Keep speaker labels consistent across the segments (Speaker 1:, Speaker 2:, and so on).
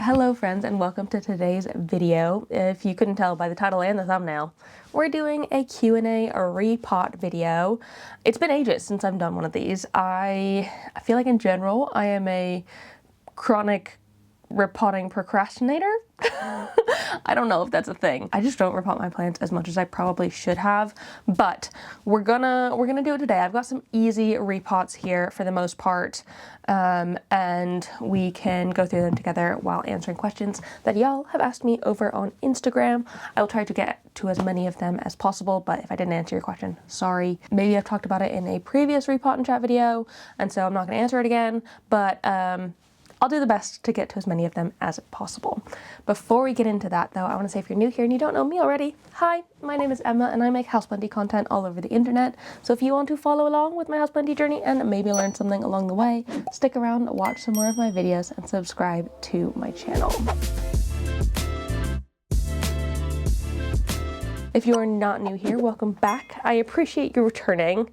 Speaker 1: Hello friends, and welcome to today's video. If you couldn't tell by the title and the thumbnail, we're doing a Q&A or repot video. It's been ages since I've done one of these. I feel like in general I am a chronic repotting procrastinator. I don't know if that's a thing. I just don't repot my plants as much as I probably should have, but we're gonna do it today. I've got some easy repots here for the most part, and we can go through them together while answering questions that y'all have asked me over on Instagram. I will try to get to as many of them as possible, but if I didn't answer your question, sorry. Maybe I've talked about it in a previous repot and chat video, and so I'm not gonna answer it again, but I'll do the best to get to as many of them as possible. Before we get into that though, I want to say if you're new here and you don't know me already, hi, my name is Emma and I make houseplanty content all over the internet. So if you want to follow along with my houseplanty journey and maybe learn something along the way, stick around, watch some more of my videos and subscribe to my channel. If you are not new here, welcome back. I appreciate you returning.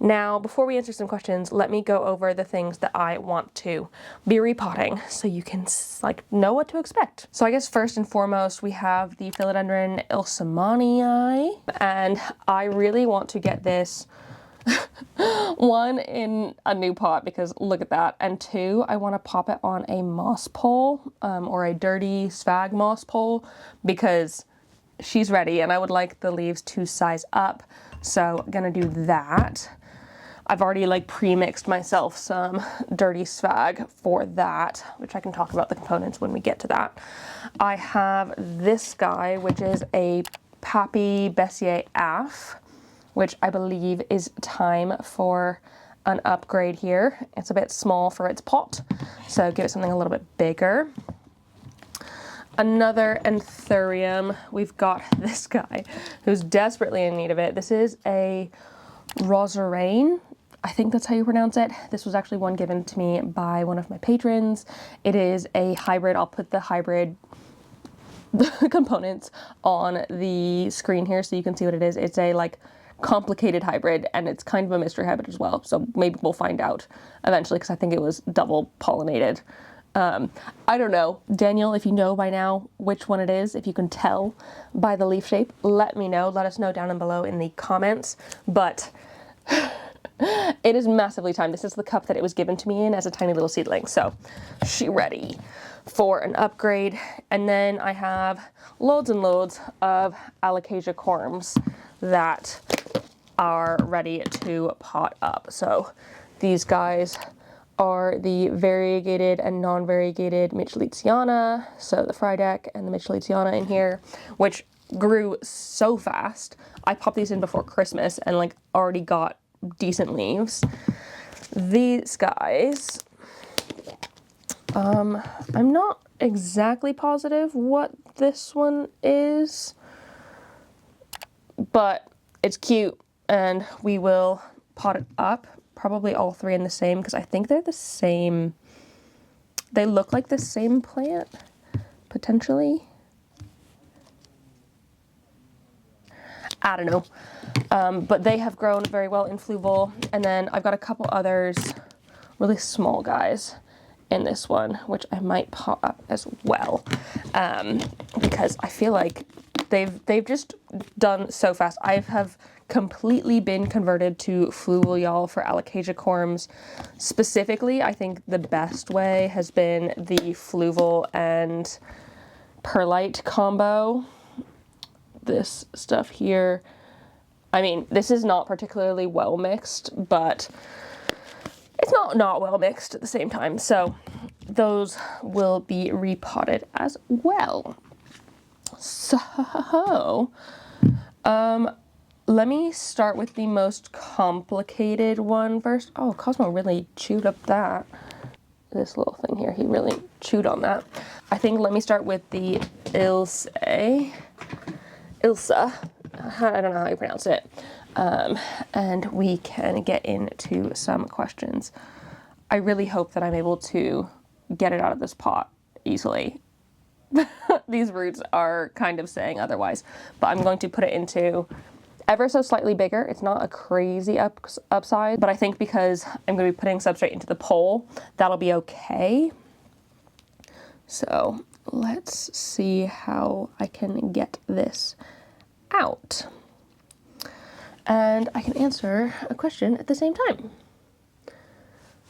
Speaker 1: Now, before we answer some questions, let me go over the things that I want to be repotting so you can know what to expect. So I guess first and foremost, we have the Philodendron ilsamanii, and I really want to get this one in a new pot because look at that, and two, I want to pop it on a moss pole or a dirty sphagnum moss pole because she's ready and I would like the leaves to size up, so I'm gonna do that. I've already pre-mixed myself some dirty sphagnum for that, which I can talk about the components when we get to that. I have this guy, which is a Pappy Bessier Af, which I believe is time for an upgrade here. It's a bit small for its pot, so give it something a little bit bigger. Another anthurium, we've got this guy who's desperately in need of it. This is a roseraine. I think that's how you pronounce it. This was actually one given to me by one of my patrons. It is a hybrid. I'll put the hybrid components on the screen here so you can see what it is. It's a complicated hybrid and it's kind of a mystery hybrid as well. So maybe we'll find out eventually because I think it was double pollinated. I don't know. Daniel, if you know by now which one it is, if you can tell by the leaf shape, let me know. Let us know down and below in the comments. But it is massively time. This is the cup that it was given to me in as a tiny little seedling. So she's ready for an upgrade. And then I have loads and loads of alocasia corms that are ready to pot up. So these guys are the variegated and non-variegated Mitchelletiana. So the Friedeck and the Mitchelletiana in here, which grew so fast. I popped these in before Christmas and already got decent leaves. These guys, I'm not exactly positive what this one is, but it's cute and we will pot it up. Probably all three in the same because I think they're the same. They look like the same plant, potentially. I don't know. But they have grown very well in Fluval. And then I've got a couple others, really small guys in this one, which I might pot up as well. Because I feel like they've just done so fast. I have completely been converted to Fluval, y'all, for alocasia corms. Specifically, I think the best way has been the Fluval and perlite combo. This stuff here, I mean, this is not particularly well mixed, but it's not well mixed at the same time. So those will be repotted as well. So, let me start with the most complicated one first. Oh, Cosmo really chewed up this little thing here. He really chewed on that. I think let me start with the Ilsa. I don't know how you pronounce it. And we can get into some questions. I really hope that I'm able to get it out of this pot easily. These roots are kind of saying otherwise, but I'm going to put it into ever so slightly bigger. It's not a crazy upsize, but I think because I'm going to be putting substrate into the pole, that'll be okay. So let's see how I can get this out. And I can answer a question at the same time.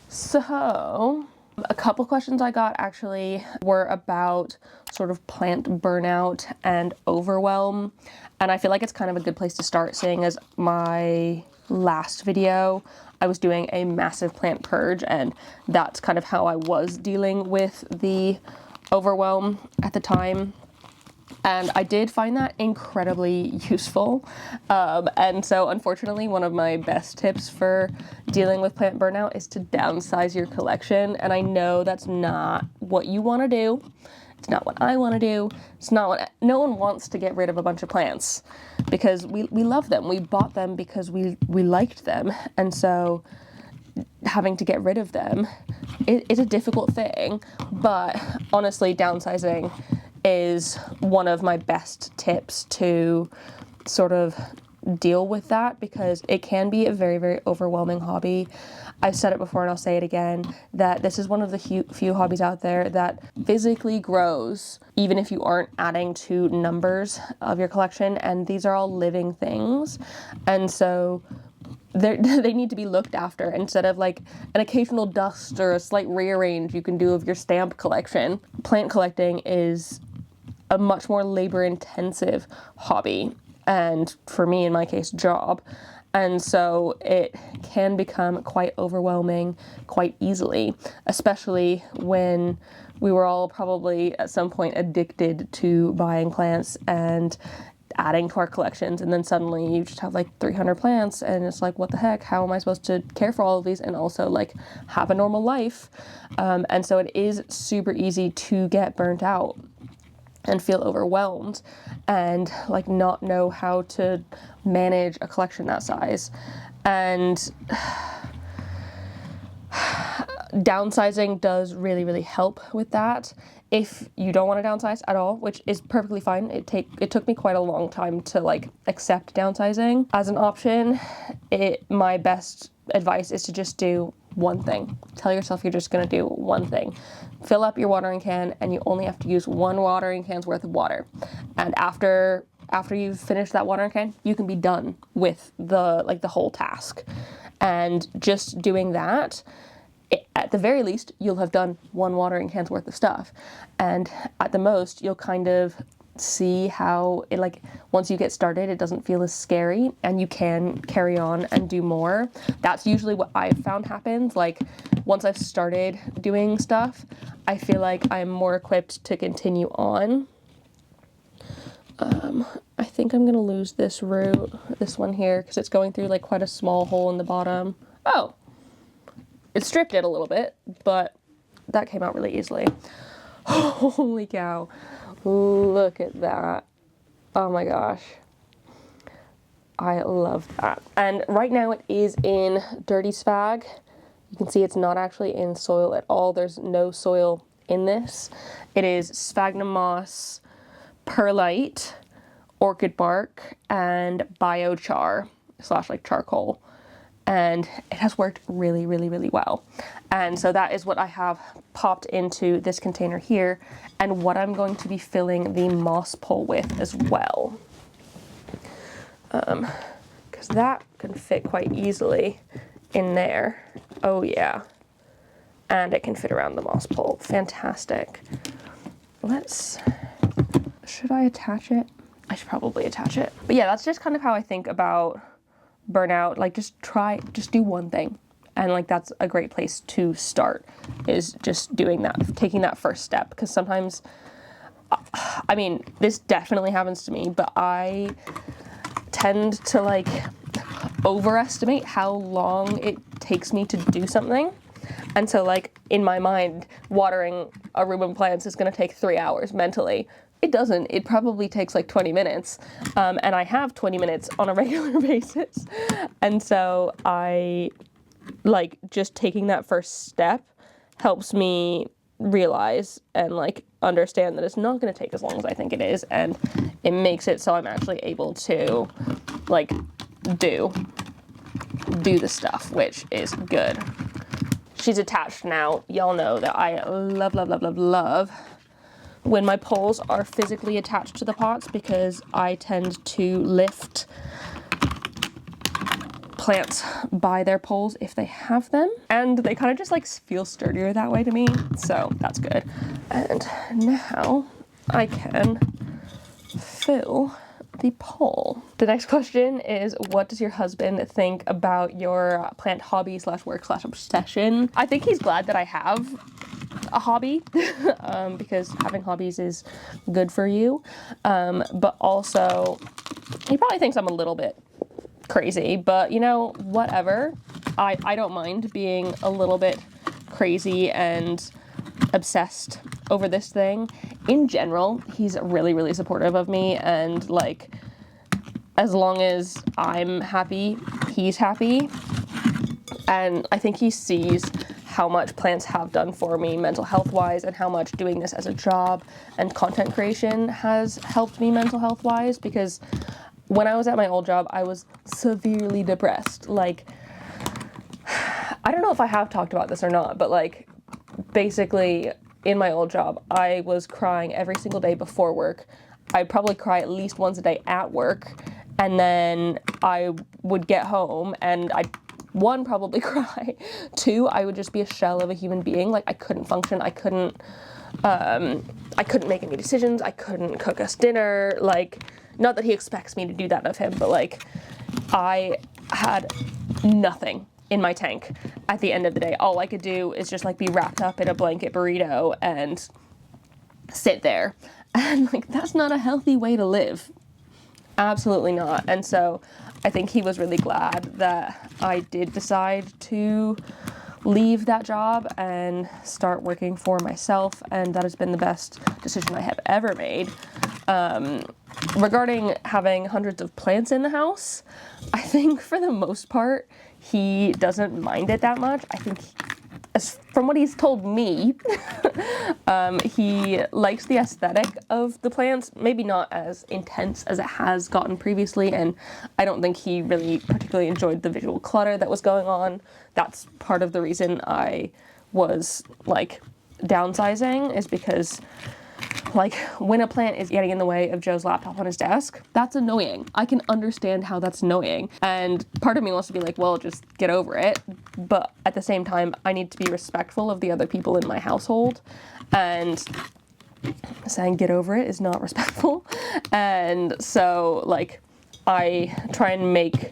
Speaker 1: So a couple questions I got actually were about sort of plant burnout and overwhelm. And I feel like it's kind of a good place to start, seeing as my last video, I was doing a massive plant purge, and that's kind of how I was dealing with the overwhelm at the time. And I did find that incredibly useful. And so unfortunately, one of my best tips for dealing with plant burnout is to downsize your collection. And I know that's not what you want to do. It's not what I want to do. It's not what, no one wants to get rid of a bunch of plants because we love them. We bought them because we liked them. And so having to get rid of them is a difficult thing. But honestly, downsizing is one of my best tips to sort of deal with that, because it can be a very, very overwhelming hobby. I've said it before and I'll say it again, that this is one of the few hobbies out there that physically grows even if you aren't adding to numbers of your collection, and these are all living things. And so they need to be looked after instead of like an occasional dust or a slight rearrange you can do of your stamp collection. Plant collecting is a much more labor-intensive hobby, and for me, in my case, job. And so it can become quite overwhelming quite easily, especially when we were all probably at some point addicted to buying plants and adding to our collections, and then suddenly you just have like 300 plants, and it's like, what the heck, how am I supposed to care for all of these and also like have a normal life? And so it is super easy to get burnt out and feel overwhelmed and like not know how to manage a collection that size. And downsizing does really, really help with that. If you don't want to downsize at all, which is perfectly fine, it took me quite a long time to like accept downsizing as an option. My best advice is to just do one thing. Tell yourself you're just going to do one thing. Fill up your watering can, and you only have to use one watering can's worth of water. And after you've finished that watering can, you can be done with the whole task. And just doing that, at the very least, you'll have done one watering can's worth of stuff. And at the most, you'll kind of see how it, like, once you get started, it doesn't feel as scary and you can carry on and do more. That's usually what I've found happens. Like, once I've started doing stuff, I feel like I'm more equipped to continue on. I think I'm gonna lose this root, this one here, because it's going through like quite a small hole in the bottom. Oh, it stripped it a little bit, but that came out really easily. Holy cow. Look at that. Oh my gosh. I love that. And right now it is in dirty spag. You can see it's not actually in soil at all. There's no soil in this. It is sphagnum moss, perlite, orchid bark, and biochar / like charcoal. And it has worked really, really, really well. And so that is what I have popped into this container here, and what I'm going to be filling the moss pole with as well. Because that can fit quite easily in there. Oh yeah. And it can fit around the moss pole. Fantastic. Should I attach it? I should probably attach it. But yeah, that's just kind of how I think about burnout. Like, just do one thing. And like, that's a great place to start, is just doing that, taking that first step. Because sometimes, I mean, this definitely happens to me, but I tend to like overestimate how long it takes me to do something. And so like, in my mind, watering a room of plants is going to take 3 hours mentally. It doesn't. It probably takes like 20 minutes. And I have 20 minutes on a regular basis. And so I like, just taking that first step helps me realize and like understand that it's not going to take as long as I think it is. And it makes it so I'm actually able to like do the stuff, which is good. She's attached now. Y'all know that I love, love, love, love, love when my poles are physically attached to the pots, because I tend to lift plants by their poles if they have them, and they kind of just like feel sturdier that way to me, so that's good. And now I can fill the pole. The next question is, what does your husband think about your plant hobby / work / obsession? I think he's glad that I have a hobby because having hobbies is good for you, but also he probably thinks I'm a little bit crazy, but you know, whatever. I don't mind being a little bit crazy and obsessed over this thing. In general, he's really, really supportive of me, and like, as long as I'm happy, he's happy. And I think he sees how much plants have done for me mental health wise, and how much doing this as a job and content creation has helped me mental health wise, because when I was at my old job, I was severely depressed. Like, I don't know if I have talked about this or not, but like, basically in my old job, I was crying every single day before work. I'd probably cry at least once a day at work, and then I would get home and I'd, one, probably cry. Two, I would just be a shell of a human being. Like, I couldn't function. I couldn't make any decisions. I couldn't cook us dinner. Like, not that he expects me to do that of him, but like, I had nothing in my tank at the end of the day. All I could do is just like be wrapped up in a blanket burrito and sit there. And like, that's not a healthy way to live. Absolutely not. And so I think he was really glad that I did decide to leave that job and start working for myself, and that has been the best decision I have ever made. Regarding having hundreds of plants in the house, I think for the most part, he doesn't mind it that much. I think, as from what he's told me, he likes the aesthetic of the plants, maybe not as intense as it has gotten previously, and I don't think he really particularly enjoyed the visual clutter that was going on. That's part of the reason I was like downsizing, is because like, when a plant is getting in the way of Joe's laptop on his desk, that's annoying. I can understand how that's annoying. And part of me wants to be like, well, just get over it. But at the same time, I need to be respectful of the other people in my household. And saying get over it is not respectful. And so, like, I try and make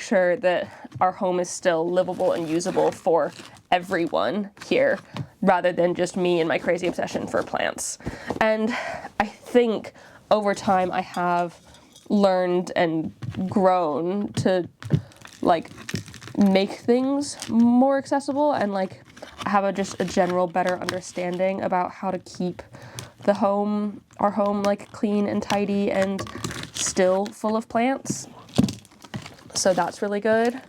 Speaker 1: sure that our home is still livable and usable for everyone here, rather than just me and my crazy obsession for plants. And I think over time I have learned and grown to like make things more accessible, and like have just a general better understanding about how to keep the home, our home, like clean and tidy and still full of plants. So that's really good.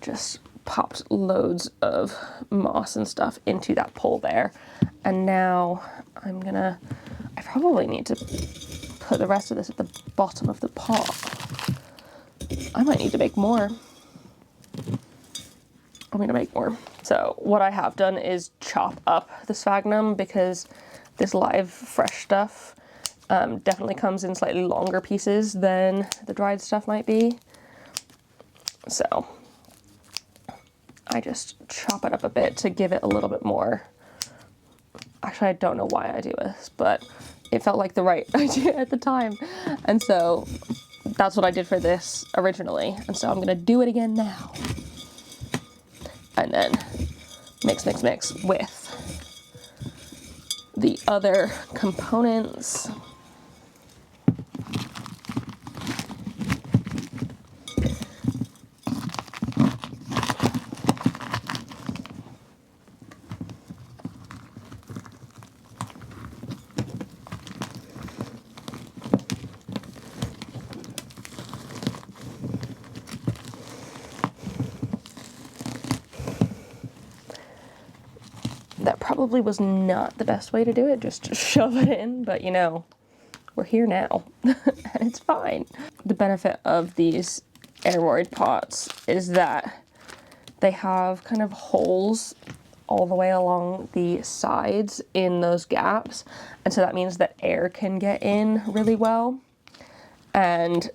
Speaker 1: Just popped loads of moss and stuff into that pole there. And now I probably need to put the rest of this at the bottom of the pot. I might need to make more. I'm gonna make more. So what I have done is chop up the sphagnum, because this live fresh stuff definitely comes in slightly longer pieces than the dried stuff might be. So I just chop it up a bit to give it a little bit more. Actually, I don't know why I do this, but it felt like the right idea at the time. And so that's what I did for this originally. And so I'm gonna do it again now. And then mix with the other components. That probably was not the best way to do it, just to shove it in, but you know, we're here now, and it's fine. The benefit of these aeroid pots is that they have kind of holes all the way along the sides in those gaps. And so that means that air can get in really well. And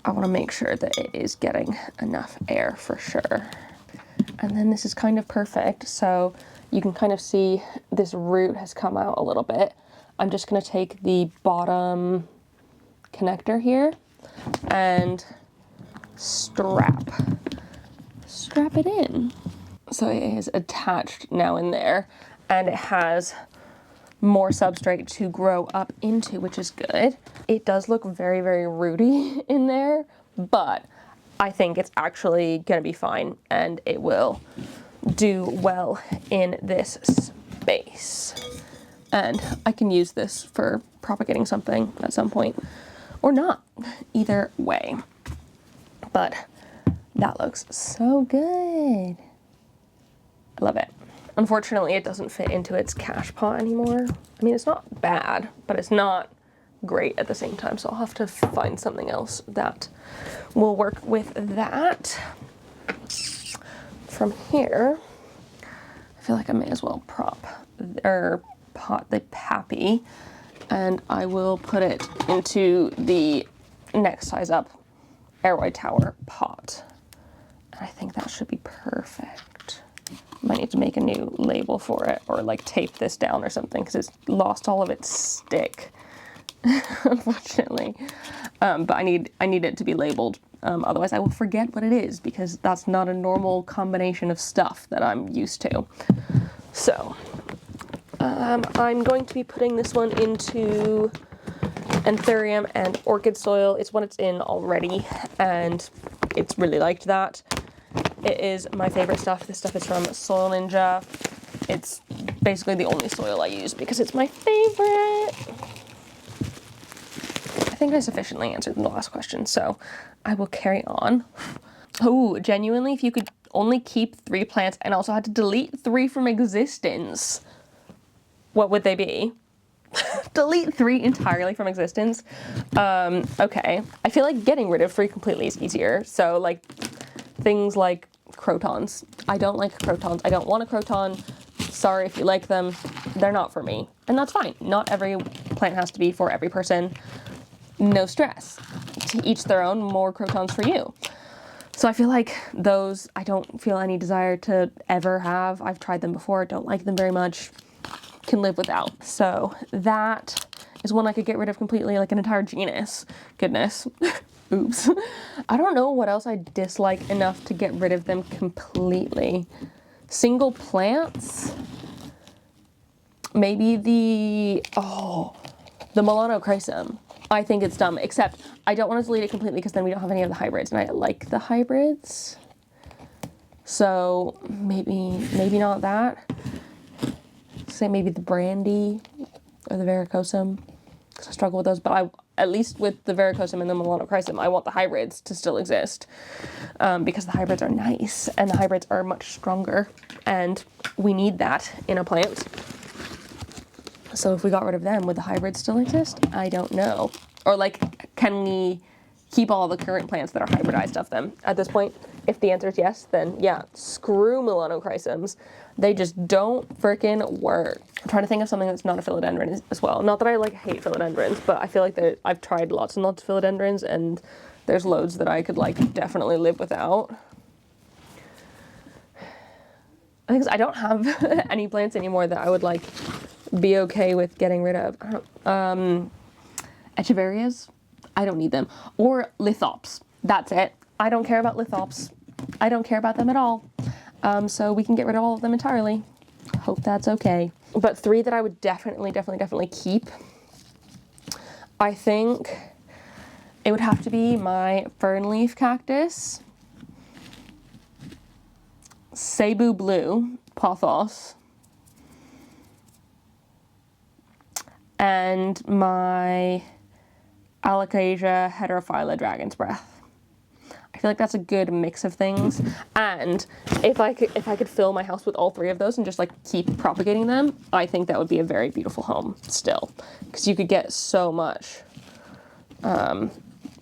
Speaker 1: I want to make sure that it is getting enough air for sure. And then this is kind of perfect. So you can kind of see this root has come out a little bit. I'm just going to take the bottom connector here and strap it in. So it is attached now in there, and it has more substrate to grow up into, which is good. It does look very, very rooty in there, but I think it's actually gonna be fine and it will do well in this space. And I can use this for propagating something at some point or not, either way. But that looks so good. I love it. Unfortunately, it doesn't fit into its cache pot anymore. I mean, it's not bad, but it's not great at the same time. So I'll have to find something else that will work with that. From here, I feel like I may as well pot the pappy, and I will put it into the next size up airway tower pot. And I think that should be perfect. Might need to make a new label for it, or like tape this down or something, because it's lost all of its stick, unfortunately. But I need it to be labeled, otherwise I will forget what it is, because that's not a normal combination of stuff that I'm used to. So I'm going to be putting this one into anthurium and orchid soil. It's what it's in already, and it's really liked that. It is my favorite stuff. This stuff is from Soil Ninja. It's basically the only soil I use because it's my favorite. I think I sufficiently answered the last question, so I will carry on. Oh, genuinely, if you could only keep 3 plants and also had to delete 3 from existence, what would they be? Delete 3 entirely from existence? Okay. I feel like getting rid of 3 completely is easier. So like things like crotons. I don't like crotons. I don't want a croton. Sorry if you like them. They're not for me. And that's fine. Not every plant has to be for every person. No stress. To each their own, more crotons for you. So I feel like those I don't feel any desire to ever have. I've tried them before. Don't like them very much. Can live without. So that is one I could get rid of completely, like an entire genus. Goodness. Oops. I don't know what else I dislike enough to get rid of them completely. Single plants? Maybe the melanochrysum. I think it's dumb, except I don't want to delete it completely because then we don't have any of the hybrids, and I like the hybrids. So maybe not that. Say maybe the brandy or the varicosum, because I struggle with those, but at least with the varicosum and the melanochrysum, I want the hybrids to still exist, because the hybrids are nice and the hybrids are much stronger, and we need that in a plant. So if we got rid of them, would the hybrids still exist? I don't know. Or like, can we keep all the current plants that are hybridized of them at this point? If the answer is yes, then yeah, screw melanochrysums. They just don't frickin' work. I'm trying to think of something that's not a philodendron as well. Not that I like hate philodendrons, but I feel like that I've tried lots and lots of philodendrons, and there's loads that I could like definitely live without. I think I don't have any plants anymore that I would like be okay with getting rid of. I don't, echeverias, I don't need them. Or lithops, that's it. I don't care about lithops. I don't care about them at all. So we can get rid of all of them entirely. Hope that's okay. But 3 that I would definitely keep, I think it would have to be my fern leaf cactus, Cebu blue, pothos, and my alocasia heterophylla dragon's breath. I feel like that's a good mix of things, and if I could fill my house with all 3 of those and just like keep propagating them, I think that would be a very beautiful home still, because you could get so much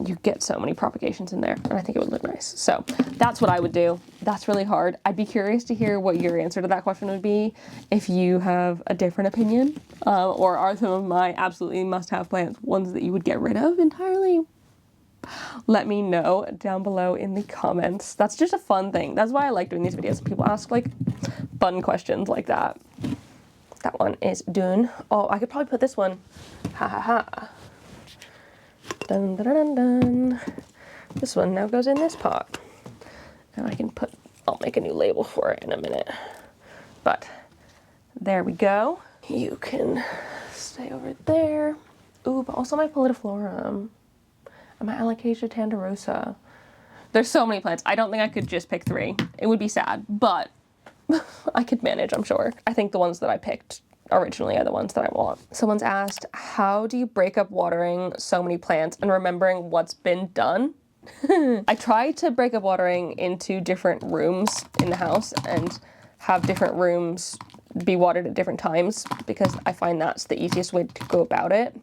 Speaker 1: you get so many propagations in there, and I think it would look nice. So that's what I would do. That's really hard. I'd be curious to hear what your answer to that question would be, if you have a different opinion, or are some of my absolutely must-have plants ones that you would get rid of entirely? Let me know down below in the comments. That's just a fun thing. That's why I like doing these videos. People ask like fun questions like that. That one is done. Oh, I could probably put this one. Ha ha ha. Dun dun dun dun. This one now goes in this pot. And I can put, I'll make a new label for it in a minute. But there we go. You can stay over there. Ooh, but also my Pallidiflorum. And my Alocasia Tanderosa. There's so many plants. I don't think I could just pick 3. It would be sad, but I could manage, I'm sure. I think the ones that I picked originally are the ones that I want. Someone's asked, how do you break up watering so many plants and remembering what's been done? I try to break up watering into different rooms in the house and have different rooms be watered at different times, because I find that's the easiest way to go about it.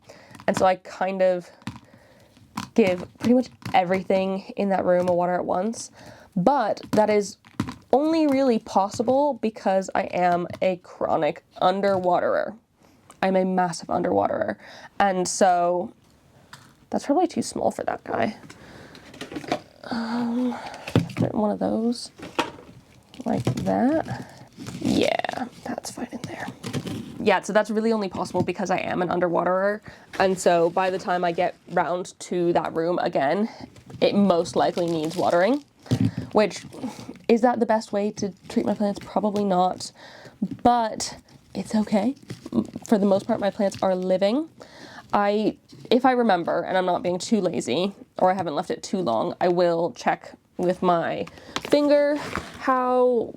Speaker 1: And so I kind of give pretty much everything in that room a water at once, but that is only really possible because I am a chronic underwaterer. I'm a massive underwaterer, and so that's probably too small for that guy. Put it in one of those like that. Yeah, that's fine in there. Yeah, so that's really only possible because I am an underwaterer, and so by the time I get round to that room again, it most likely needs watering, which, is that the best way to treat my plants? Probably not, but it's okay. For the most part, my plants are living. If I remember, and I'm not being too lazy, or I haven't left it too long, I will check with my finger how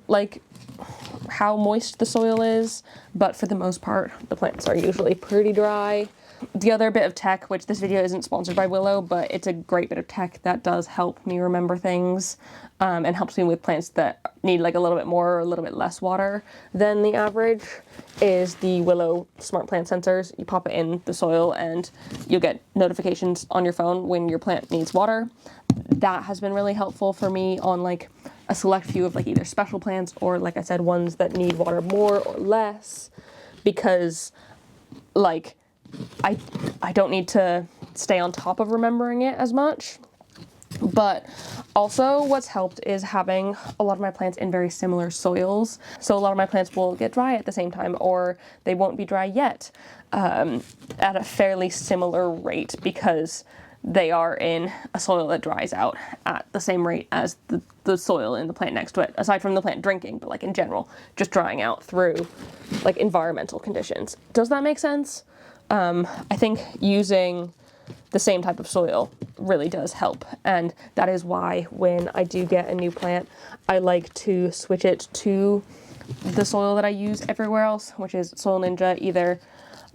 Speaker 1: moist the soil is, but for the most part, the plants are usually pretty dry. The other bit of tech, which this video isn't sponsored by Willow, but it's a great bit of tech that does help me remember things, and helps me with plants that need like a little bit more or a little bit less water than the average, is the Willow Smart Plant Sensors. You pop it in the soil and you'll get notifications on your phone when your plant needs water. That has been really helpful for me on like a select few of like either special plants or, like I said, ones that need water more or less, because like I don't need to stay on top of remembering it as much. But also what's helped is having a lot of my plants in very similar soils. So a lot of my plants will get dry at the same time, or they won't be dry yet at a fairly similar rate, because they are in a soil that dries out at the same rate as the soil in the plant next to it, aside from the plant drinking, but like in general, just drying out through like environmental conditions. Does that make sense? I think using the same type of soil really does help, and that is why when I do get a new plant, I like to switch it to the soil that I use everywhere else, which is Soil Ninja, either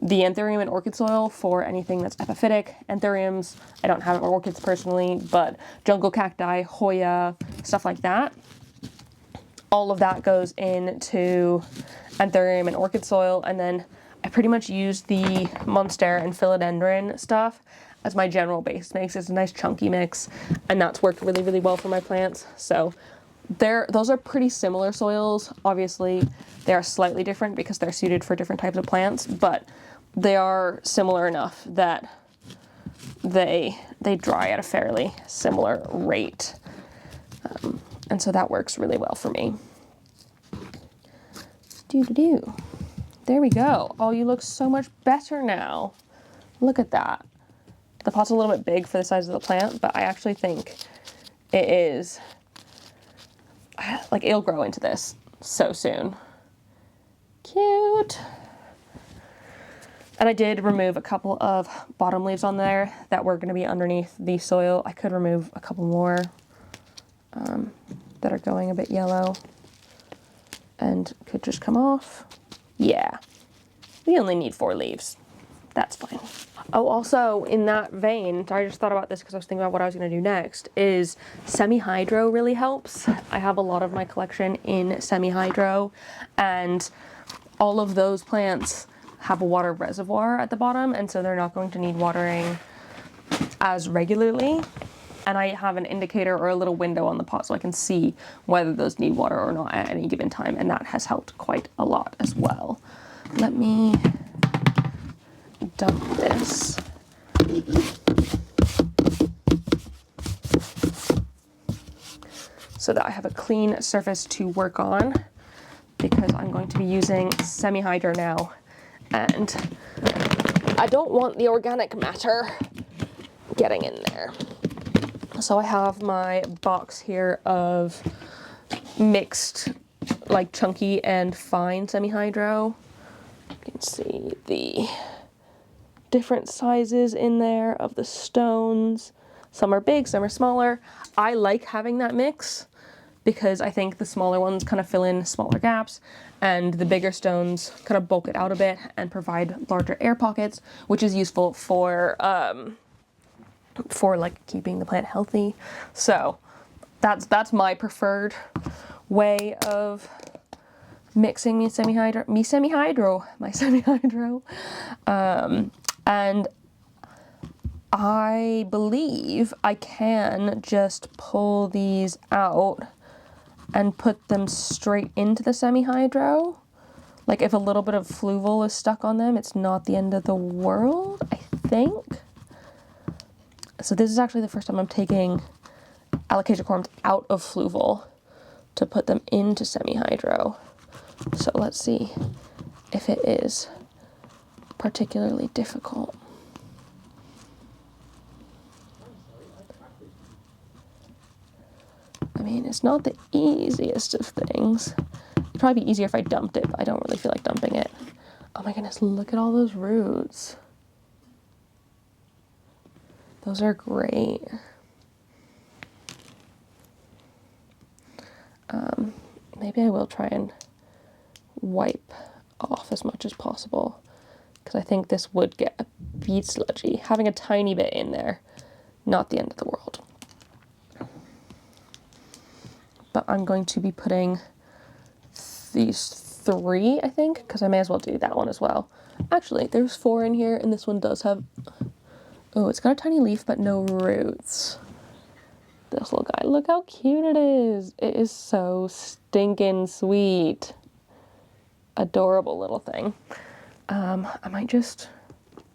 Speaker 1: the anthurium and orchid soil for anything that's epiphytic. Anthuriums, I don't have orchids personally, but jungle cacti, Hoya, stuff like that. All of that goes into anthurium and orchid soil, and then I pretty much use the Monstera and Philodendron stuff as my general base mix. It's a nice chunky mix, and that's worked really, really well for my plants. So those are pretty similar soils. Obviously, they are slightly different because they're suited for different types of plants, but they are similar enough that they dry at a fairly similar rate. And so that works really well for me. Doo-doo-doo. There we go. Oh, you look so much better now. Look at that. The pot's a little bit big for the size of the plant, but I actually think it is, like, it'll grow into this so soon. Cute. And I did remove a couple of bottom leaves on there that were going to be underneath the soil. I could remove a couple more that are going a bit yellow and could just come off. Yeah, we only need 4 leaves. That's fine. Oh, also in that vein, I just thought about this because I was thinking about what I was going to do next, is semi-hydro really helps. I have a lot of my collection in semi-hydro, and all of those plants have a water reservoir at the bottom, and so they're not going to need watering as regularly. And I have an indicator or a little window on the pot so I can see whether those need water or not at any given time, and that has helped quite a lot as well. Let me dump this. So that I have a clean surface to work on, because I'm going to be using semi-hydro now, and I don't want the organic matter getting in there. So I have my box here of mixed, like chunky and fine semi-hydro. You can see the different sizes in there of the stones. Some are big, some are smaller. I like having that mix because I think the smaller ones kind of fill in smaller gaps, and the bigger stones kind of bulk it out a bit and provide larger air pockets, which is useful for like keeping the plant healthy. So that's my preferred way of mixing my semi-hydro. And I believe I can just pull these out and put them straight into the semi-hydro. Like if a little bit of fluval is stuck on them, it's not the end of the world, I think. So this is actually the first time I'm taking alocasia corms out of fluval to put them into semi-hydro. So let's see if it is particularly difficult. I mean, it's not the easiest of things. It'd probably be easier if I dumped it, but I don't really feel like dumping it. Oh my goodness, look at all those roots. Those are great. Maybe I will try and wipe off as much as possible, because I think this would get a bit sludgy. Having a tiny bit in there, not the end of the world. But I'm going to be putting these 3, I think, because I may as well do that one as well. Actually, there's 4 in here, and this one does have, oh, it's got a tiny leaf, but no roots. This little guy, look how cute it is. It is so stinking sweet. Adorable little thing. I might just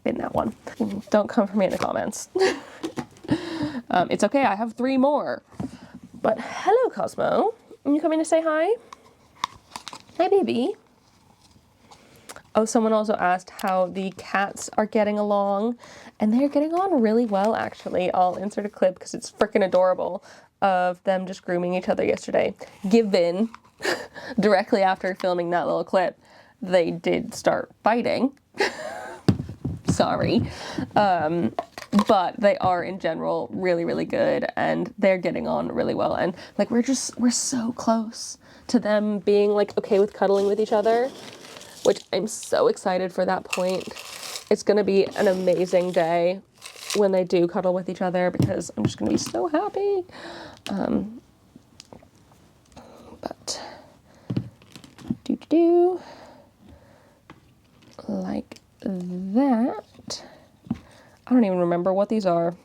Speaker 1: bin that one. Don't come for me in the comments. It's okay, I have 3 more. But hello, Cosmo. Are you coming to say hi? Hi, baby. Oh, someone also asked how the cats are getting along, and they're getting on really well, actually. I'll insert a clip because it's freaking adorable of them just grooming each other yesterday. Given directly after filming that little clip, they did start fighting. Sorry. But they are in general really, really good, and they're getting on really well. And like, we're so close to them being like okay with cuddling with each other, which I'm so excited for that point. It's gonna be an amazing day when they do cuddle with each other, because I'm just gonna be so happy. But like that. I don't even remember what these are.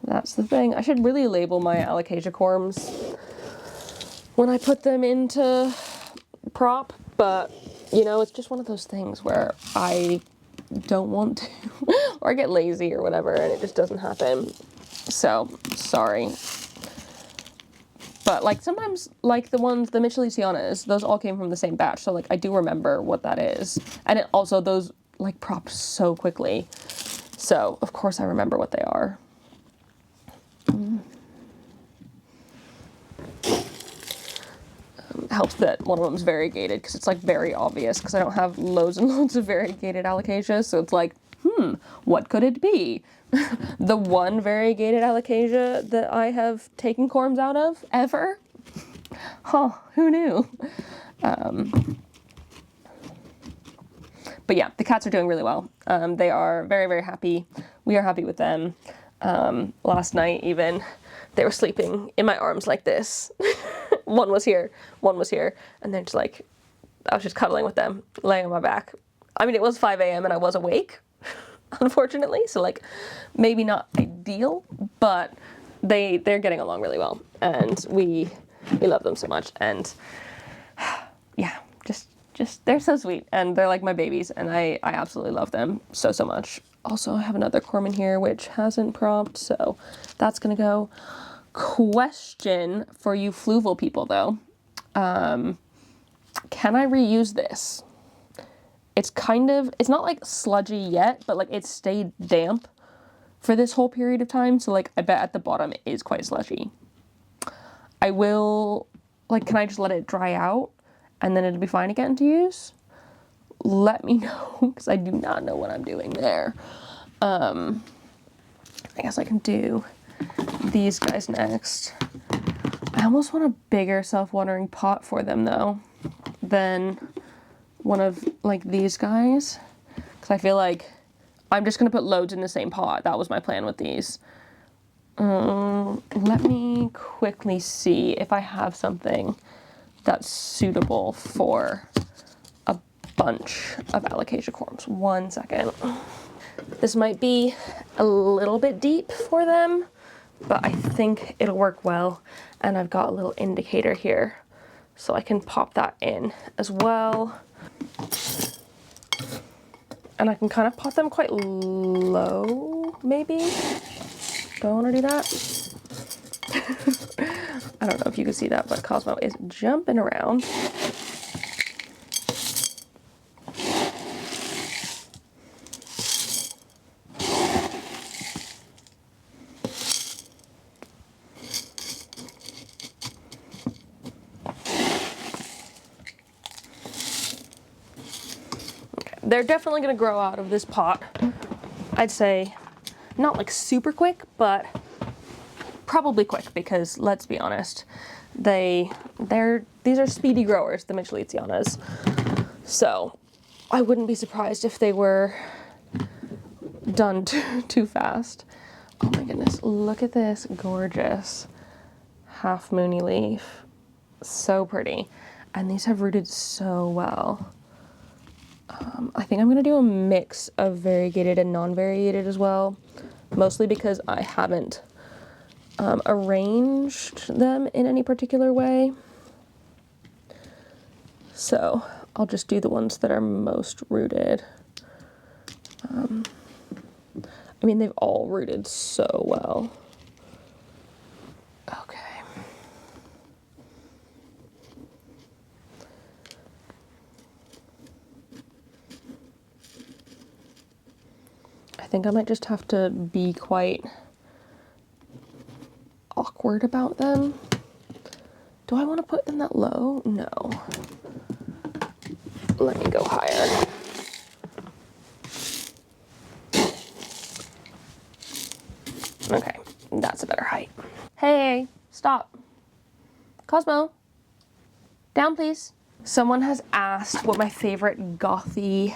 Speaker 1: That's the thing. I should really label my alocasia corms when I put them into prop, but you know, it's just one of those things where I don't want to or I get lazy or whatever, and it just doesn't happen. So sorry. But like sometimes, like the Michelicianas, those all came from the same batch, so like I do remember what that is. And it also, those like propped so quickly, so of course I remember what they are. Helps that one of them's variegated, because it's like very obvious, because I don't have loads and loads of variegated alocasia, so it's like, what could it be? The one variegated alocasia that I have taken corms out of ever? Huh, who knew? But yeah, the cats are doing really well. They are very, very happy. We are happy with them. Last night even, they were sleeping in my arms like this. One was here, and then just like, I was just cuddling with them, laying on my back. I mean, it was 5 a.m. and I was awake, unfortunately. So like maybe not ideal, but they're getting along really well, and we love them so much. And yeah, just they're so sweet, and they're like my babies, and I absolutely love them so much. Also, I have another corm in here which hasn't propped, so that's gonna go. Question for you fluval people though. Can I reuse this? It's not like sludgy yet, but like it's stayed damp for this whole period of time. So like I bet at the bottom it is quite sludgy. I will, like, can I just let it dry out and then it'll be fine again to use? Let me know, because I do not know what I'm doing there. I guess I can do these guys next. I almost want a bigger self-watering pot for them though than one of like these guys, because I feel like I'm just gonna put loads in the same pot. That was my plan with these. Let me quickly see if I have something that's suitable for a bunch of alocasia corms. 1 second. This might be a little bit deep for them, but I think it'll work well. And I've got a little indicator here, so I can pop that in as well. And I can kind of pot them quite low, maybe. Do I want to do that? I don't know if you can see that, but Cosmo is jumping around. They're definitely going to grow out of this pot. I'd say not like super quick, but probably quick, because let's be honest, these are speedy growers, the Micheletianas. So I wouldn't be surprised if they were done too fast. Oh my goodness, look at this gorgeous half moony leaf. So pretty. And these have rooted so well. I think I'm going to do a mix of variegated and non-variegated as well, mostly because I haven't arranged them in any particular way. So I'll just do the ones that are most rooted. I mean, they've all rooted so well. Okay. I think I might just have to be quite awkward about them. Do I want to put them that low? No. Let me go higher. Okay, that's a better height. Hey, stop. Cosmo, down please. Someone has asked what my favorite gothy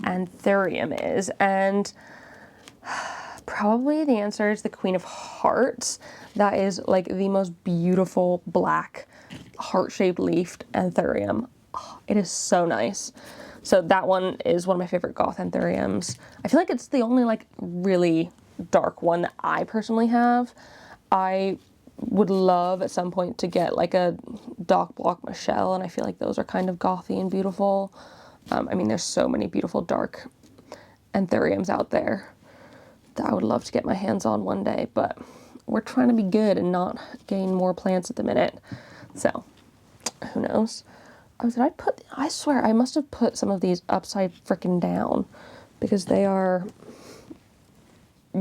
Speaker 1: anthurium is, and probably the answer is the Queen of Hearts. That is like the most beautiful black heart-shaped leafed anthurium. Oh, it is so nice. So that one is one of my favorite goth anthuriums. I feel like it's the only like really dark one that I personally have. I would love at some point to get like a Dock Block Michelle, and I feel like those are kind of gothy and beautiful. I mean, there's so many beautiful dark anthuriums out there that I would love to get my hands on one day, but we're trying to be good and not gain more plants at the minute. So, who knows? Oh, I swear I must have put some of these upside frickin' down, because they are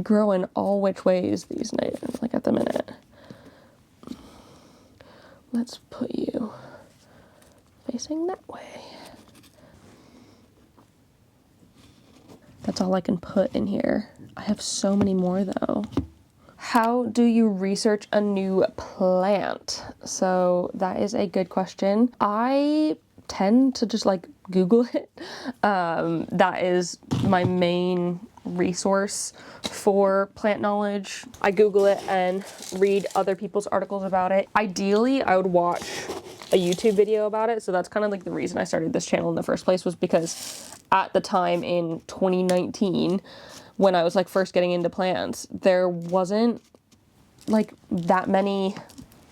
Speaker 1: growing all which ways these days, like at the minute. Let's put you facing that way. That's all I can put in here. I have so many more though. How do you research a new plant? So that is a good question. I tend to just like Google it. That is my main resource for plant knowledge. I Google it and read other people's articles about it. Ideally, I would watch a YouTube video about it. So that's kind of like the reason I started this channel in the first place, was because at the time in 2019, when I was like first getting into plants, there wasn't like that many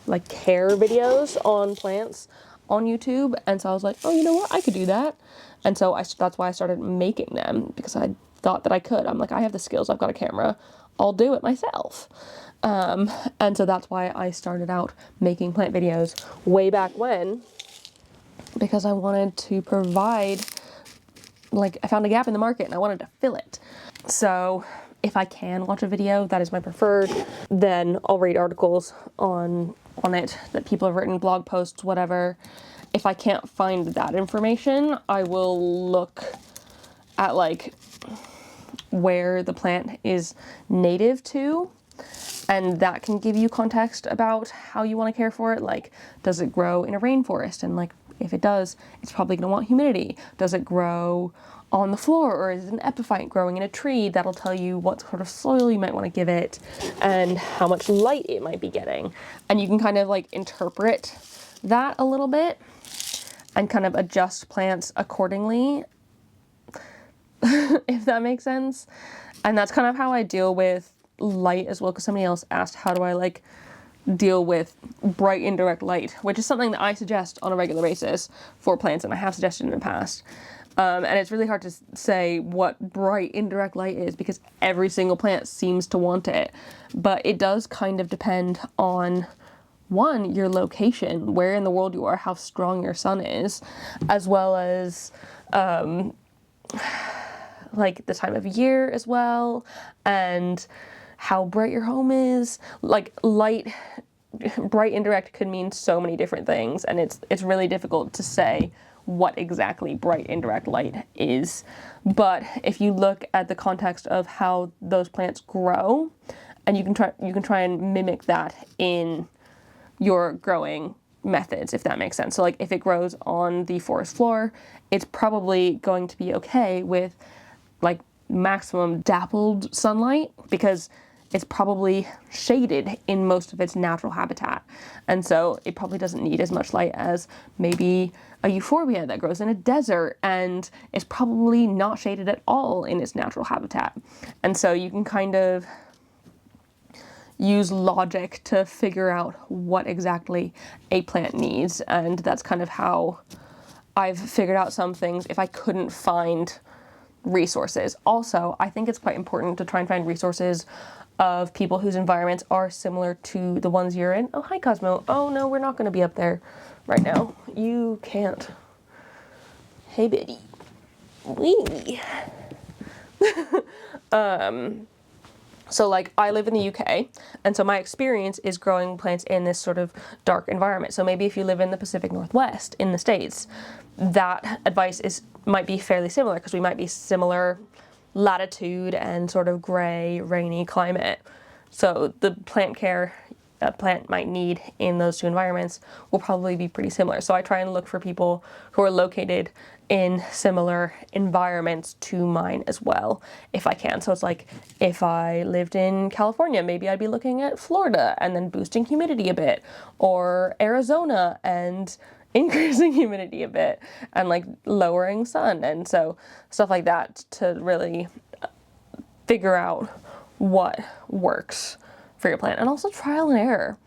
Speaker 1: like care videos on plants on YouTube. And so I was like, oh, you know what? I could do that. And so that's why I started making them, because I thought that I could. I'm like, I have the skills. I've got a camera. I'll do it myself. And so that's why I started out making plant videos way back when, because I wanted to provide, like, I found a gap in the market and I wanted to fill it. So if I can watch a video, that is my preferred. Then I'll read articles on it that people have written, blog posts, whatever. If I can't find that information, I will look at like where the plant is native to, and that can give you context about how you want to care for it. Like, does it grow in a rainforest? And like, if it does, it's probably going to want humidity. Does it grow on the floor, or is it an epiphyte growing in a tree? That'll tell you what sort of soil you might want to give it and how much light it might be getting. And you can kind of like interpret that a little bit and kind of adjust plants accordingly, if that makes sense. And that's kind of how I deal with light as well, because somebody else asked, how do I like deal with bright indirect light, which is something that I suggest on a regular basis for plants, and I have suggested in the past. And it's really hard to say what bright indirect light is, because every single plant seems to want it. But it does kind of depend on, one, your location, where in the world you are, how strong your sun is, as well as like the time of year as well, and how bright your home is. Like, light, bright indirect could mean so many different things, and it's really difficult to say what exactly bright indirect light is. But if you look at the context of how those plants grow, and you can try and mimic that in your growing methods, if that makes sense. So like, if it grows on the forest floor, it's probably going to be okay with like maximum dappled sunlight, because it's probably shaded in most of its natural habitat. And so it probably doesn't need as much light as maybe a euphorbia that grows in a desert and is probably not shaded at all in its natural habitat. And so you can kind of use logic to figure out what exactly a plant needs. And that's kind of how I've figured out some things if I couldn't find resources. Also, I think it's quite important to try and find resources of people whose environments are similar to the ones you're in. Oh, hi, Cosmo. Oh, no, we're not going to be up there right now. You can't. Hey, Biddy. Wee. So like, I live in the UK, and so my experience is growing plants in this sort of dark environment. So maybe if you live in the Pacific Northwest in the States, that advice might be fairly similar, because we might be similar latitude and sort of gray, rainy climate. So the plant care a plant might need in those two environments will probably be pretty similar. So I try and look for people who are located in similar environments to mine as well, if I can. So it's like, if I lived in California, maybe I'd be looking at Florida and then boosting humidity a bit, or Arizona and increasing humidity a bit, and like lowering sun. And so stuff like that, to really figure out what works for your plant. And also trial and error.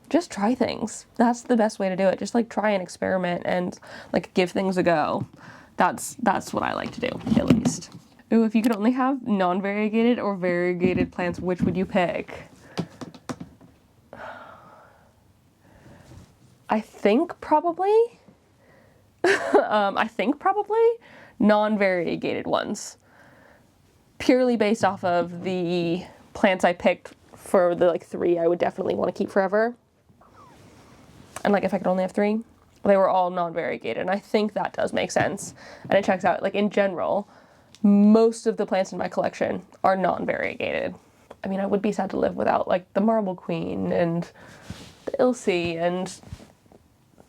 Speaker 1: Just try things. That's the best way to do it. Just like try and experiment and like give things a go. That's what I like to do, at least. Ooh, if you could only have non-variegated or variegated plants, which would you pick? I think probably non-variegated ones. Purely based off of the plants I picked for the like 3 I would definitely want to keep forever. And like, if I could only have 3, they were all non-variegated, and I think that does make sense. And it checks out. Like, in general, most of the plants in my collection are non-variegated. I mean, I would be sad to live without like the marble queen and the ilse, and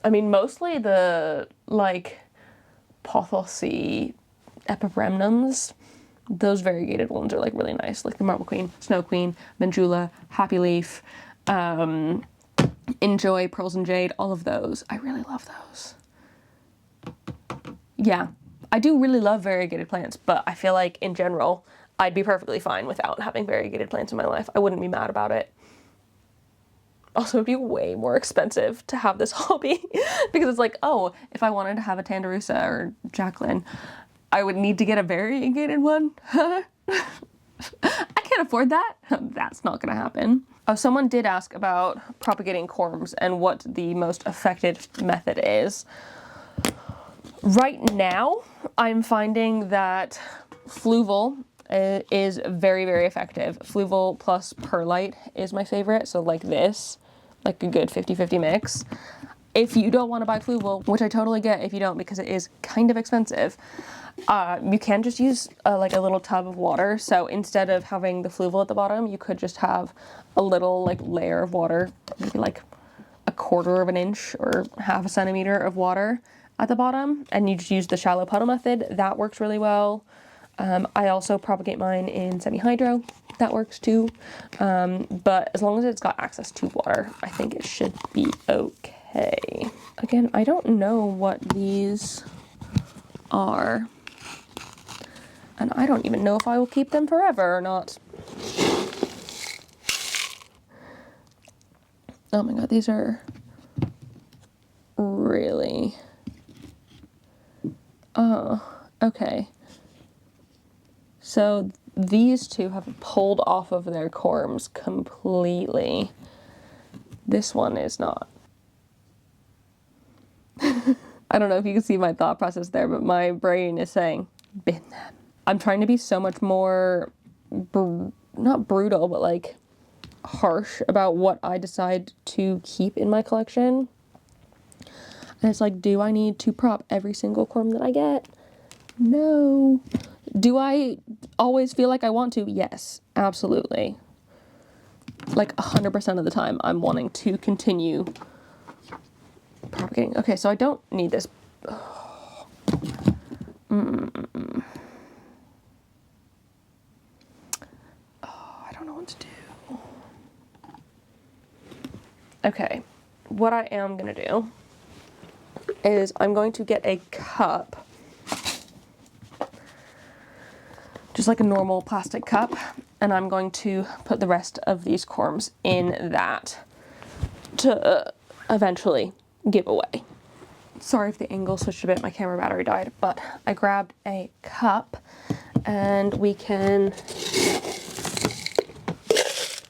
Speaker 1: I mean, mostly the like pothosy epipremnums. Those variegated ones are like really nice, like the marble queen, snow queen, mandula, happy leaf, Enjoy, Pearls and Jade, all of those. I really love those. Yeah, I do really love variegated plants, but I feel like in general, I'd be perfectly fine without having variegated plants in my life. I wouldn't be mad about it. Also, it'd be way more expensive to have this hobby because it's like, oh, if I wanted to have a Tandarusa or Jacqueline, I would need to get a variegated one. I can't afford that. That's not gonna happen. Oh, someone did ask about propagating corms and what the most effective method is. Right now, I'm finding that fluval is very, very effective. Fluval plus perlite is my favorite, so like this, like a good 50-50 mix. If you don't want to buy fluval, which I totally get if you don't because it is kind of expensive, you can just use like a little tub of water. So instead of having the fluval at the bottom, you could just have a little like layer of water, maybe like a 1/4 of an inch or 1/2 centimeter of water at the bottom, and you just use the shallow puddle method. That works really well. I also propagate mine in semi-hydro. That works too. But as long as it's got access to water, I think it should be okay. Again, I don't know what these are. And I don't even know if I will keep them forever or not. Oh my god, these are really... Oh, okay. So these two have pulled off of their corms completely. This one is not. I don't know if you can see my thought process there, but my brain is saying, bin them. I'm trying to be so much more, not brutal, but like harsh about what I decide to keep in my collection. And it's like, do I need to prop every single corm that I get? No. Do I always feel like I want to? Yes, absolutely. Like 100% of the time, I'm wanting to continue propagating. Okay, so I don't need this. Oh, I don't know what to do. Okay, what I am gonna do is I'm going to get a cup, just like a normal plastic cup, and I'm going to put the rest of these corms in that to eventually give away. Sorry if the angle switched a bit, my camera battery died, but I grabbed a cup and we can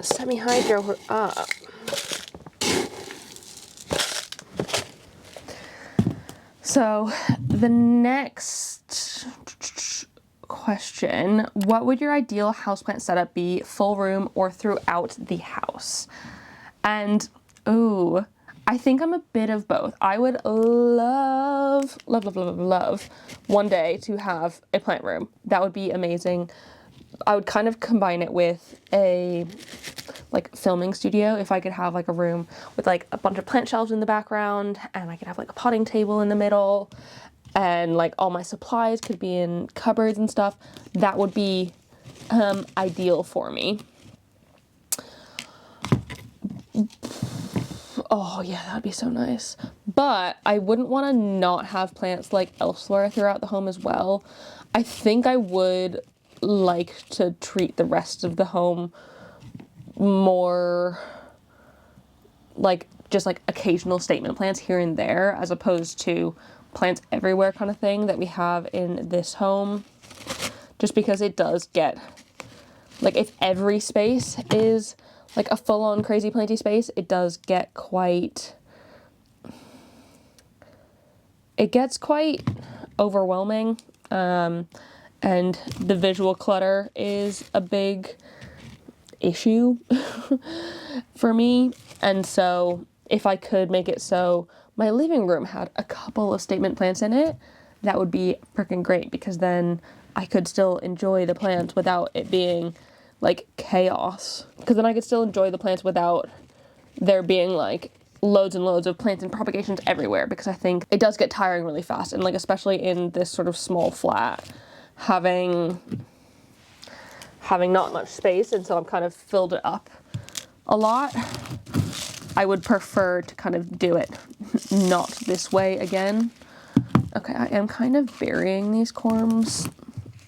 Speaker 1: semi-hydro her up. So the next question, what would your ideal houseplant setup be, full room or throughout the house? And, ooh, I think I'm a bit of both. I would love one day to have a plant room. That would be amazing. I would kind of combine it with a like filming studio. If I could have like a room with like a bunch of plant shelves in the background, and I could have like a potting table in the middle, and like all my supplies could be in cupboards and stuff, that would be ideal for me. Oh yeah, that'd be so nice. But I wouldn't want to not have plants like elsewhere throughout the home as well. I think I would like to treat the rest of the home more like just like occasional statement plants here and there, as opposed to plants everywhere kind of thing that we have in this home. Just because it does get, like, if every space is like a full-on crazy planty space, it does get quite, it gets quite overwhelming, and the visual clutter is a big issue for me. And so if I could make it so my living room had a couple of statement plants in it, that would be freaking great, because then I could still enjoy the plants without it being like chaos. Because then I could still enjoy the plants without there being like loads and loads of plants and propagations everywhere, because I think it does get tiring really fast. And like, especially in this sort of small flat, having not much space, and so I'm kind of filled it up a lot. I would prefer to kind of do it not this way again. Okay, I am kind of burying these corms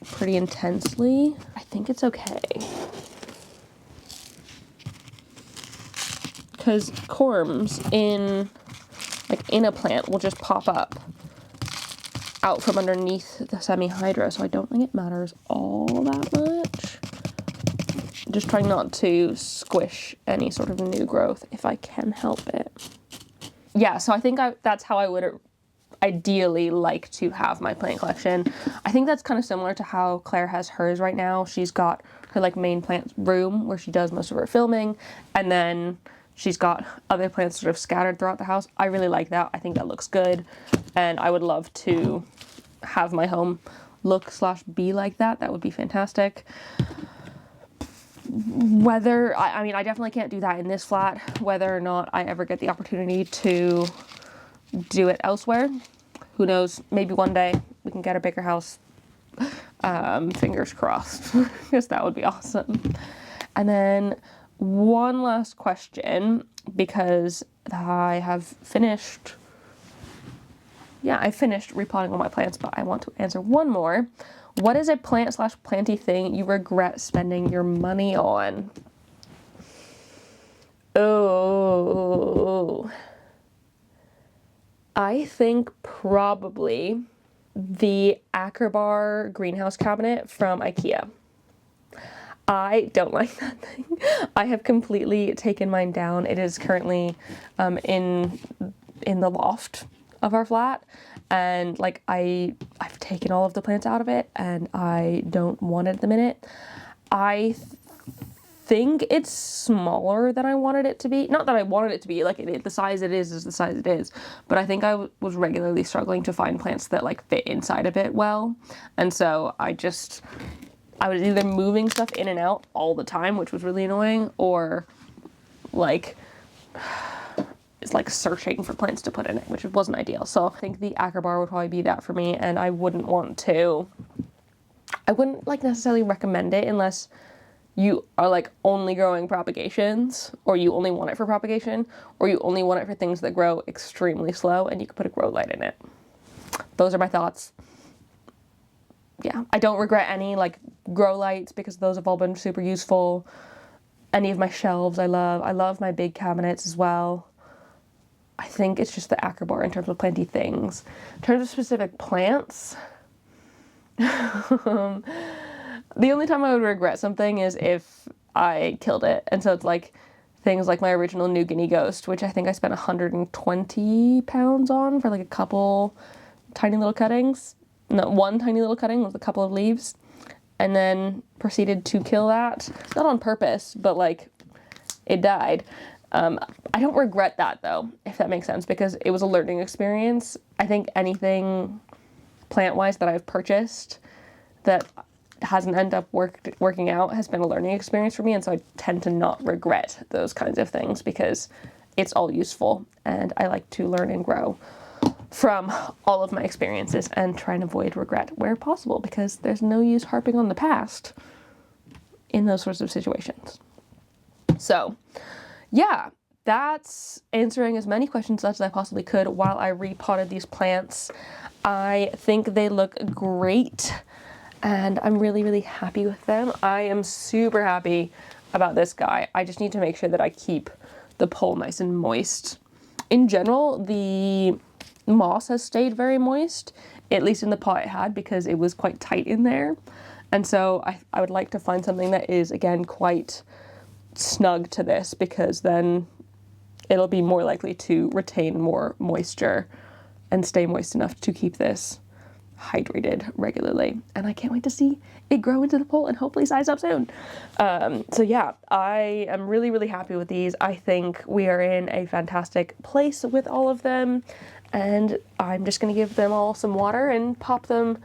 Speaker 1: pretty intensely. I think it's okay. Because corms in a plant will just pop up out from underneath the semi-hydra, so I don't think it matters all that much. Just trying not to squish any sort of new growth if I can help it. Yeah, so I think that's how I would ideally like to have my plant collection. I think that's kind of similar to how Claire has hers right now. She's got her like main plant room where she does most of her filming, and then she's got other plants sort of scattered throughout the house. I really like that. I think that looks good, and I would love to have my home look / be like that. That would be fantastic. Whether, I mean, I definitely can't do that in this flat. Whether or not I ever get the opportunity to do it elsewhere, who knows? Maybe one day we can get a bigger house. Fingers crossed, because that would be awesome. And then one last question, because I have finished, I finished repotting all my plants, but I want to answer one more. What is a plant / planty thing you regret spending your money on? Oh, I think probably the Acrobar greenhouse cabinet from IKEA. I don't like that thing. I have completely taken mine down. It is currently in the loft of our flat, and like I've taken all of the plants out of it, and I don't want it at the minute. I think it's smaller than I wanted it to be. Not that I wanted it to be, like the size it is the size it is, but I think I was regularly struggling to find plants that like fit inside of it well, and so I was either moving stuff in and out all the time, which was really annoying, or like it's like searching for plants to put in it, which wasn't ideal. So I think the Acrobar would probably be that for me, and I wouldn't like necessarily recommend it unless you are like only growing propagations, or you only want it for propagation, or you only want it for things that grow extremely slow and you can put a grow light in it. Those are my thoughts. Yeah, I don't regret any like grow lights because those have all been super useful. Any of my shelves I love my big cabinets as well. I think it's just the Acrobar in terms of planty things. In terms of specific plants, the only time I would regret something is if I killed it. And so it's like things like my original New Guinea Ghost, which I think I spent 120 pounds on for like a couple tiny little cuttings. No, one tiny little cutting with a couple of leaves, and then proceeded to kill that. Not on purpose, but like it died. I don't regret that though, if that makes sense, because it was a learning experience. I think anything plant-wise that I've purchased that hasn't ended up working out has been a learning experience for me, and so I tend to not regret those kinds of things because it's all useful, and I like to learn and grow from all of my experiences and try and avoid regret where possible, because there's no use harping on the past in those sorts of situations. So yeah, that's answering as many questions as I possibly could while I repotted these plants. I think they look great, and I'm really, really happy with them. I am super happy about this guy. I just need to make sure that I keep the pole nice and moist. In general, the moss has stayed very moist, at least in the pot it had, because it was quite tight in there. And so I would like to find something that is, again, quite snug to this, because then it'll be more likely to retain more moisture and stay moist enough to keep this hydrated regularly. And I can't wait to see it grow into the pole and hopefully size up soon. So yeah, I am really, really happy with these. I think we are in a fantastic place with all of them, and I'm just gonna give them all some water and pop them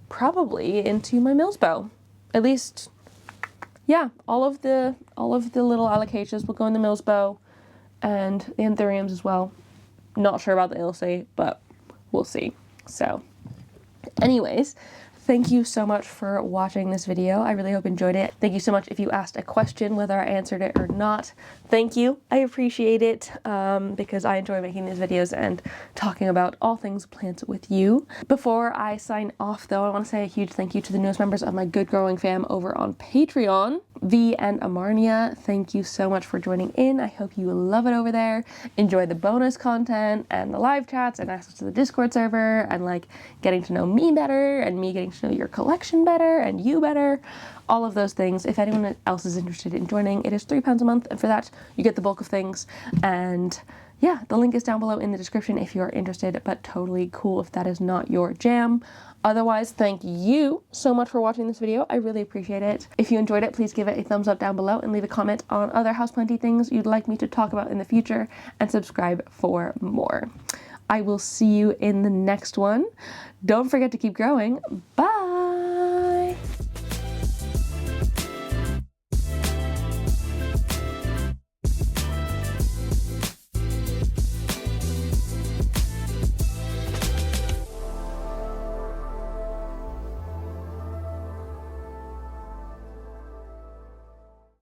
Speaker 1: probably into my Millsbow. At least, yeah, all of the little alocasias will go in the Millsbow, and the anthuriums as well. Not sure about the ilse, but we'll see. So anyways, thank you so much for watching this video. I really hope you enjoyed it. Thank you so much if you asked a question, whether I answered it or not. Thank you. I appreciate it because I enjoy making these videos and talking about all things plants with you. Before I sign off though, I want to say a huge thank you to the newest members of my Good Growing fam over on Patreon. V and Amarnia, thank you so much for joining in. I hope you love it over there. Enjoy the bonus content and the live chats and access to the Discord server and like getting to know me better and me getting to know your collection better and you better. All of those things. If anyone else is interested in joining, it is £3 a month, and for that you get the bulk of things. And yeah, the link is down below in the description if you're interested, but totally cool if that is not your jam. Otherwise, thank you so much for watching this video. I really appreciate it. If you enjoyed it, please give it a thumbs up down below and leave a comment on other houseplanty things you'd like me to talk about in the future, and subscribe for more. I will see you in the next one. Don't forget to keep growing. Bye!